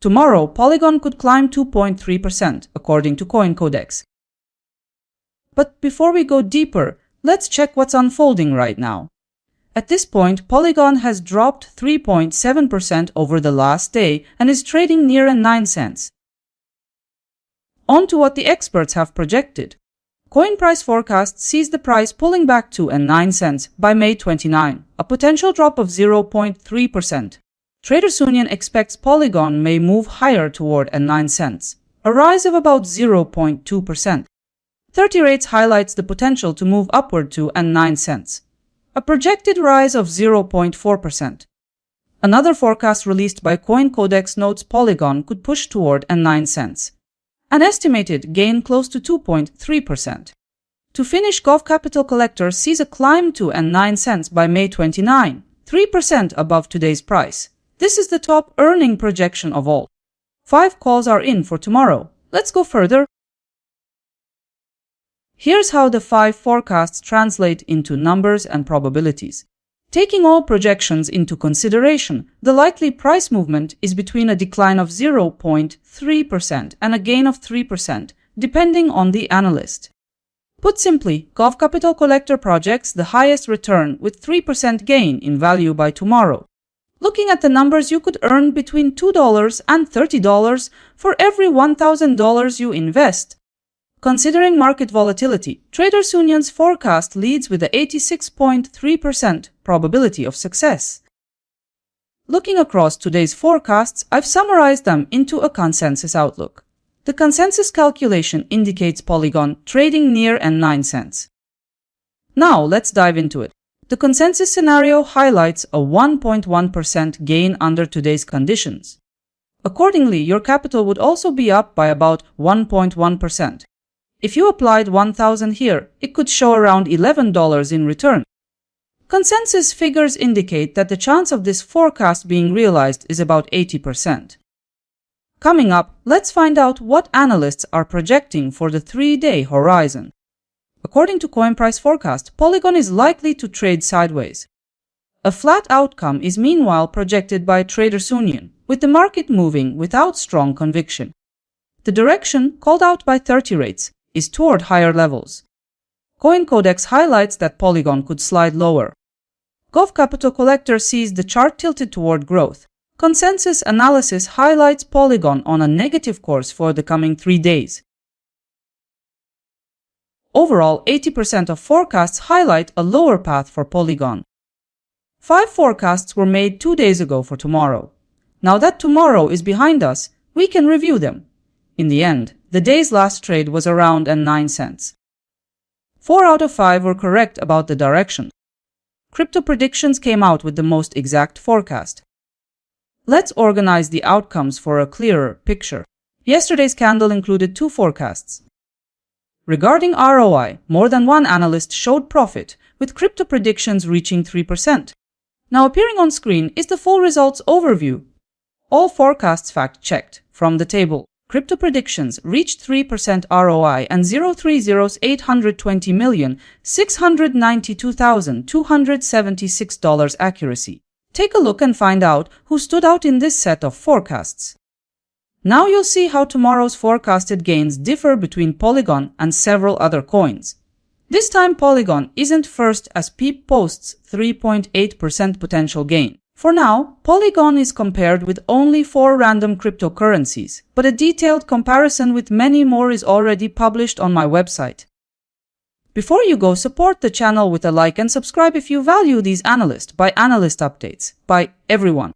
Tomorrow, Polygon could climb 2.3%, according to CoinCodex. But before we go deeper, let's check what's unfolding right now. At this point, Polygon has dropped 3.7% over the last day and is trading near 9 cents. On to what the experts have projected. Coin price forecast sees the price pulling back to 9 cents by May 29, a potential drop of 0.3%. Traders Union expects Polygon may move higher toward 9 cents, a rise of about 0.2%. 30 rates highlights the potential to move upward to 9 cents, a projected rise of 0.4%. Another forecast released by CoinCodex notes Polygon could push toward 9 cents, an estimated gain close to 2.3%. To finish, Gov Capital Collector sees a climb to 9 cents by May 29, 3% above today's price. This is the top earning projection of all. 5 calls are in for tomorrow. Let's go further. Here's how the 5 forecasts translate into numbers and probabilities. Taking all projections into consideration, the likely price movement is between a decline of 0.3% and a gain of 3%, depending on the analyst. Put simply, Gov Capital Collector projects the highest return with 3% gain in value by tomorrow. Looking at the numbers, you could earn between $2 and $30 for every $1,000 you invest. Considering market volatility, Traders Union's forecast leads with a 86.3% probability of success. Looking across today's forecasts, I've summarized them into a consensus outlook. The consensus calculation indicates Polygon trading near 9 cents. Now let's dive into it. The consensus scenario highlights a 1.1% gain under today's conditions. Accordingly, your capital would also be up by about 1.1%. If you applied $1,000 here, it could show around $11 in return. Consensus figures indicate that the chance of this forecast being realized is about 80%. Coming up, let's find out what analysts are projecting for the 3-day horizon. According to coin price forecast, Polygon is likely to trade sideways. A flat outcome is meanwhile projected by Traders Union, with the market moving without strong conviction. The direction, called out by 30 rates, is toward higher levels. CoinCodex highlights that Polygon could slide lower. Gov Capital Collector sees the chart tilted toward growth. Consensus analysis highlights Polygon on a negative course for the coming 3 days. Overall, 80% of forecasts highlight a lower path for Polygon. 5 forecasts were made 2 days ago for tomorrow. Now that tomorrow is behind us, we can review them. In the end, the day's last trade was around 9 cents. 4 out of 5 were correct about the direction. Crypto predictions came out with the most exact forecast. Let's organize the outcomes for a clearer picture. Yesterday's candle included 2 forecasts. Regarding ROI, more than one analyst showed profit, with crypto predictions reaching 3%. Now appearing on screen is the full results overview. All forecasts fact-checked. From the table, crypto predictions reached 3% ROI and 030's $820,692,276 accuracy. Take a look and find out who stood out in this set of forecasts. Now you'll see how tomorrow's forecasted gains differ between Polygon and several other coins. This time Polygon isn't first as PEEP posts 3.8% potential gain. For now, Polygon is compared with only 4 random cryptocurrencies, but a detailed comparison with many more is already published on my website. Before you go, support the channel with a like and subscribe if you value these analyst by analyst updates by everyone.